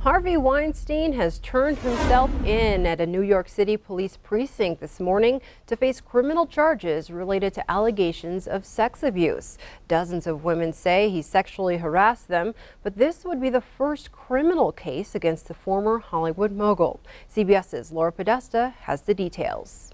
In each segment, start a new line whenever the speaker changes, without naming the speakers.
Harvey Weinstein has turned himself in at a New York City police precinct this morning to face criminal charges related to allegations of sex abuse. Dozens of women say he sexually harassed them, but this would be the first criminal case against the former Hollywood mogul. CBS's Laura Podesta has the details.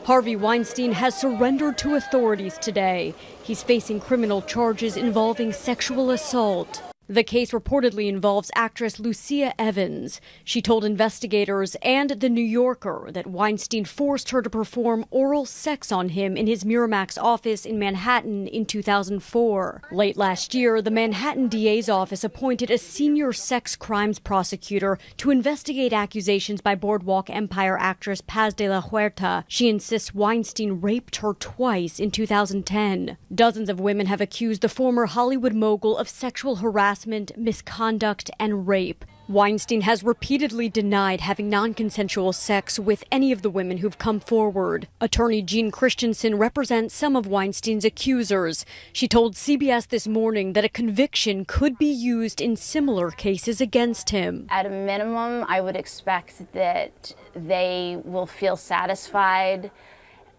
Harvey Weinstein has surrendered to authorities today. He's facing criminal charges involving sexual assault. The case reportedly involves actress Lucia Evans. She told investigators and The New Yorker that Weinstein forced her to perform oral sex on him in his Miramax office in Manhattan in 2004. Late last year, the Manhattan DA's office appointed a senior sex crimes prosecutor to investigate accusations by Boardwalk Empire actress Paz de la Huerta. She insists Weinstein raped her twice in 2010. Dozens of women have accused the former Hollywood mogul of sexual harassment, misconduct, and rape. Weinstein has repeatedly denied having non-consensual sex with any of the women who've come forward. Attorney Jean Christensen represents some of Weinstein's accusers. She told CBS this morning that a conviction could be used in similar cases against him.
At a minimum, I would expect that they will feel satisfied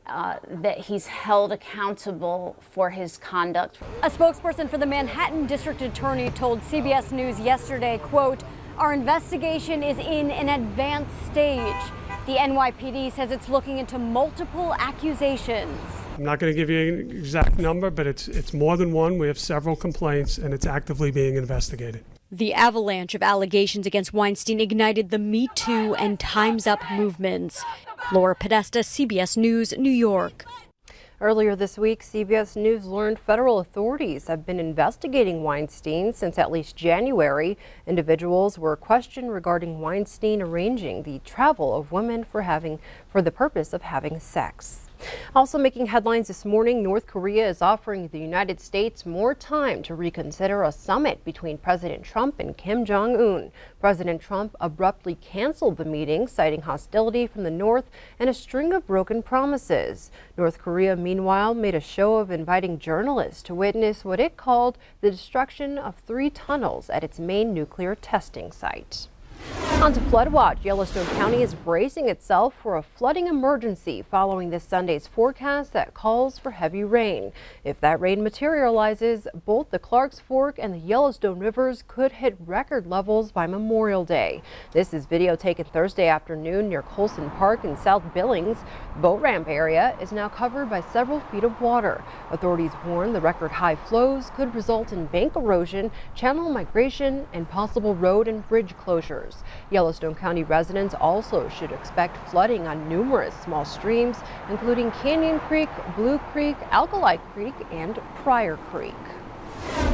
that he's held accountable for his conduct.
A spokesperson for the Manhattan District Attorney told CBS News yesterday, quote, "Our investigation is in an advanced stage. The NYPD says it's looking into multiple accusations."
I'm not going to give you an exact number, but it's more than one. We have several complaints, and it's actively being investigated.
The avalanche of allegations against Weinstein ignited the Me Too and Time's Up movements. Laura Podesta, CBS News, New York.
Earlier this week, CBS News learned federal authorities have been investigating Weinstein since at least January. Individuals were questioned regarding Weinstein arranging the travel of women for the purpose of having sex. Also making headlines this morning, North Korea is offering the United States more time to reconsider a summit between President Trump and Kim Jong-un. President Trump abruptly canceled the meeting, citing hostility from the North and a string of broken promises. North Korea, meanwhile, made a show of inviting journalists to witness what it called the destruction of 3 tunnels at its main nuclear testing site. On to flood watch. Yellowstone County is bracing itself for a flooding emergency following this Sunday's forecast that calls for heavy rain. If that rain materializes, both the Clarks Fork and the Yellowstone rivers could hit record levels by Memorial Day. This is video taken Thursday afternoon near Colson Park in South Billings. The boat ramp area is now covered by several feet of water. Authorities warn the record high flows could result in bank erosion, channel migration, and possible road and bridge closures. Yellowstone County residents also should expect flooding on numerous small streams, including Canyon Creek, Blue Creek, Alkali Creek, and Pryor Creek.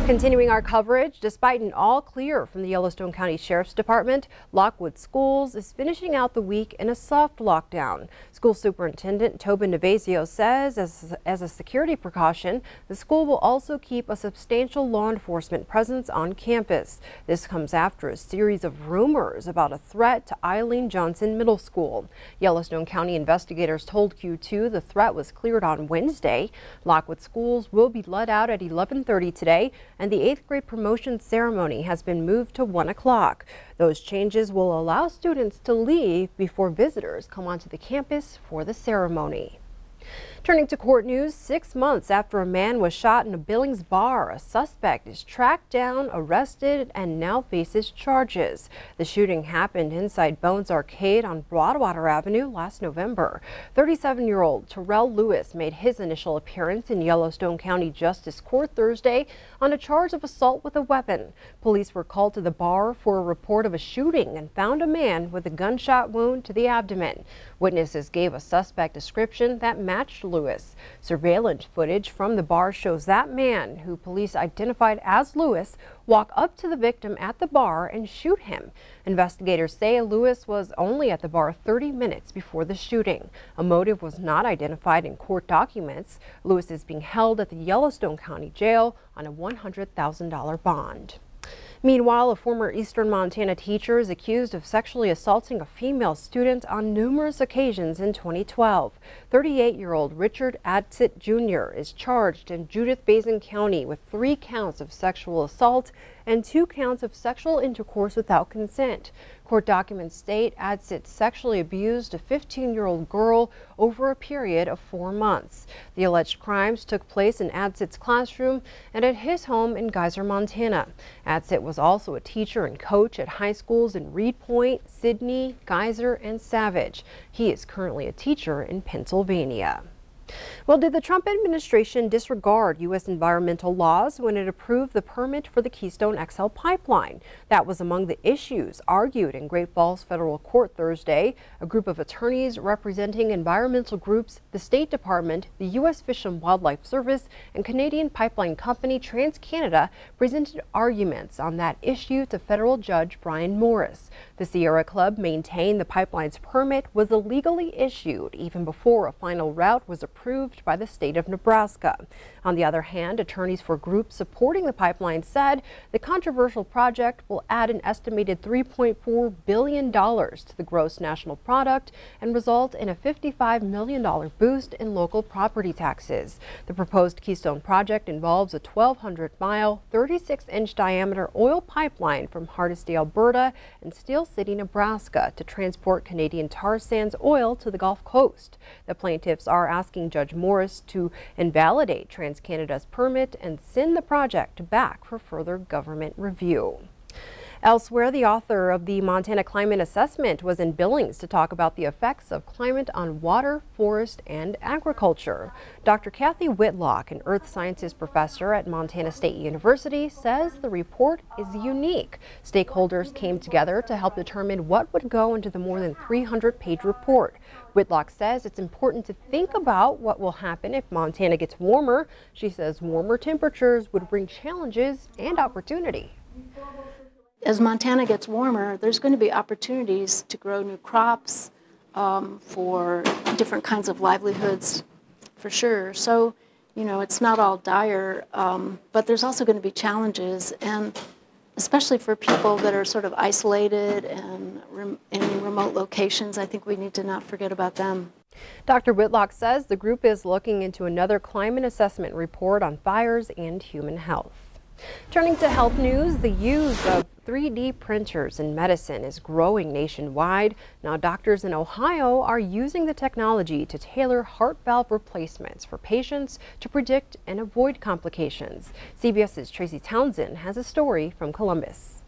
Continuing our coverage, despite an all clear from the Yellowstone County Sheriff's Department, Lockwood Schools is finishing out the week in a soft lockdown. School Superintendent Tobin Nevasio says as a security precaution, the school will also keep a substantial law enforcement presence on campus. This comes after a series of rumors about a threat to Eileen Johnson Middle School. Yellowstone County investigators told Q2 the threat was cleared on Wednesday. Lockwood Schools will be let out at 11:30 today, and the 8th grade promotion ceremony has been moved to 1 o'clock. Those changes will allow students to leave before visitors come onto the campus for the ceremony. Turning to court news, 6 months after a man was shot in a Billings bar, a suspect is tracked down, arrested, and now faces charges. The shooting happened inside Bones Arcade on Broadwater Avenue last November. 37-year-old Terrell Lewis made his initial appearance in Yellowstone County Justice Court Thursday on a charge of assault with a weapon. Police were called to the bar for a report of a shooting and found a man with a gunshot wound to the abdomen. Witnesses gave a suspect description that matched Lewis. Surveillance footage from the bar shows that man, who police identified as Lewis, walk up to the victim at the bar and shoot him. Investigators say Lewis was only at the bar 30 minutes before the shooting. A motive was not identified in court documents. Lewis is being held at the Yellowstone County Jail on a $100,000 bond. Meanwhile, a former Eastern Montana teacher is accused of sexually assaulting a female student on numerous occasions in 2012. 38-year-old Richard Adsit Jr. is charged in Judith Basin County with 3 counts of sexual assault and 2 counts of sexual intercourse without consent. Court documents state Adsit sexually abused a 15-year-old girl over a period of 4 months. The alleged crimes took place in Adsit's classroom and at his home in Geyser, Montana. Adsit was also a teacher and coach at high schools in Reed Point, Sidney, Geyser, and Savage. He is currently a teacher in Pennsylvania. Well, did the Trump administration disregard U.S. environmental laws when it approved the permit for the Keystone XL pipeline? That was among the issues argued in Great Falls Federal Court Thursday. A group of attorneys representing environmental groups, the State Department, the U.S. Fish and Wildlife Service, and Canadian pipeline company TransCanada presented arguments on that issue to federal judge Brian Morris. The Sierra Club maintained the pipeline's permit was illegally issued even before a final route was approved by the state of Nebraska. On the other hand, attorneys for groups supporting the pipeline said the controversial project will add an estimated $3.4 billion to the gross national product and result in a $55 million boost in local property taxes. The proposed Keystone project involves a 1,200-mile, 36-inch diameter oil pipeline from Hardisty, Alberta and Steel City, Nebraska to transport Canadian tar sands oil to the Gulf Coast. The plaintiffs are asking Judge Morris to invalidate TransCanada's permit and send the project back for further government review. Elsewhere, the author of the Montana Climate Assessment was in Billings to talk about the effects of climate on water, forest, and agriculture. Dr. Kathy Whitlock, an earth sciences professor at Montana State University, says the report is unique. Stakeholders came together to help determine what would go into the more than 300-page report. Whitlock says it's important to think about what will happen if Montana gets warmer. She says warmer temperatures would bring challenges and opportunity.
As Montana gets warmer, there's going to be opportunities to grow new crops for different kinds of livelihoods, for sure. So, you know, it's not all dire, but there's also going to be challenges, and especially for people that are sort of isolated and in remote locations, I think we need to not forget about them.
Dr. Whitlock says the group is looking into another climate assessment report on fires and human health. Turning to health news, the use of 3D printers in medicine is growing nationwide. Now, doctors in Ohio are using the technology to tailor heart valve replacements for patients to predict and avoid complications. CBS's Tracy Townsend has a story from Columbus.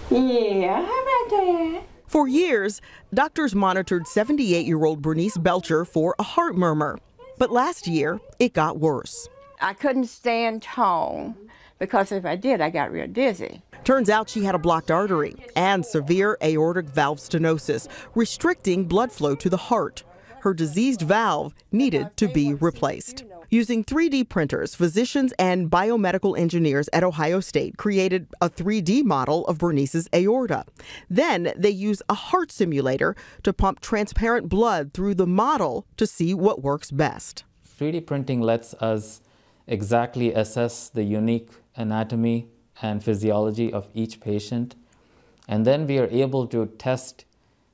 Yeah, how about that?
For years, doctors monitored 78-year-old Bernice Belcher for a heart murmur. But last year, it got worse.
I couldn't stand tall because if I did, I got real dizzy.
Turns out she had a blocked artery and severe aortic valve stenosis, restricting blood flow to the heart. Her diseased valve needed to be replaced. Using 3D printers, physicians and biomedical engineers at Ohio State created a 3D model of Bernice's aorta. Then they use a heart simulator to pump transparent blood through the model to see what works best.
3D printing lets us exactly assess the unique anatomy and physiology of each patient, and then we are able to test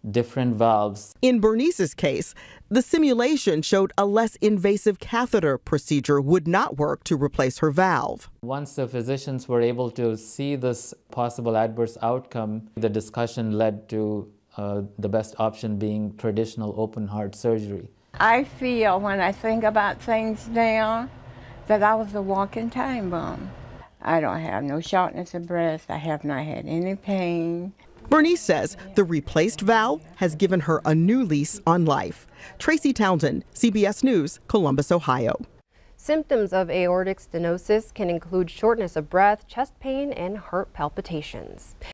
different valves.
In Bernice's case, the simulation showed a less invasive catheter procedure would not work to replace her valve.
Once the physicians were able to see this possible adverse outcome, the discussion led to the best option being traditional open heart surgery.
I feel when I think about things now that I was a walking time bomb. I don't have no shortness of breath. I have not had any pain.
Bernice says the replaced valve has given her a new lease on life. Tracy Townsend, CBS News, Columbus, Ohio.
Symptoms of aortic stenosis can include shortness of breath, chest pain, and heart palpitations.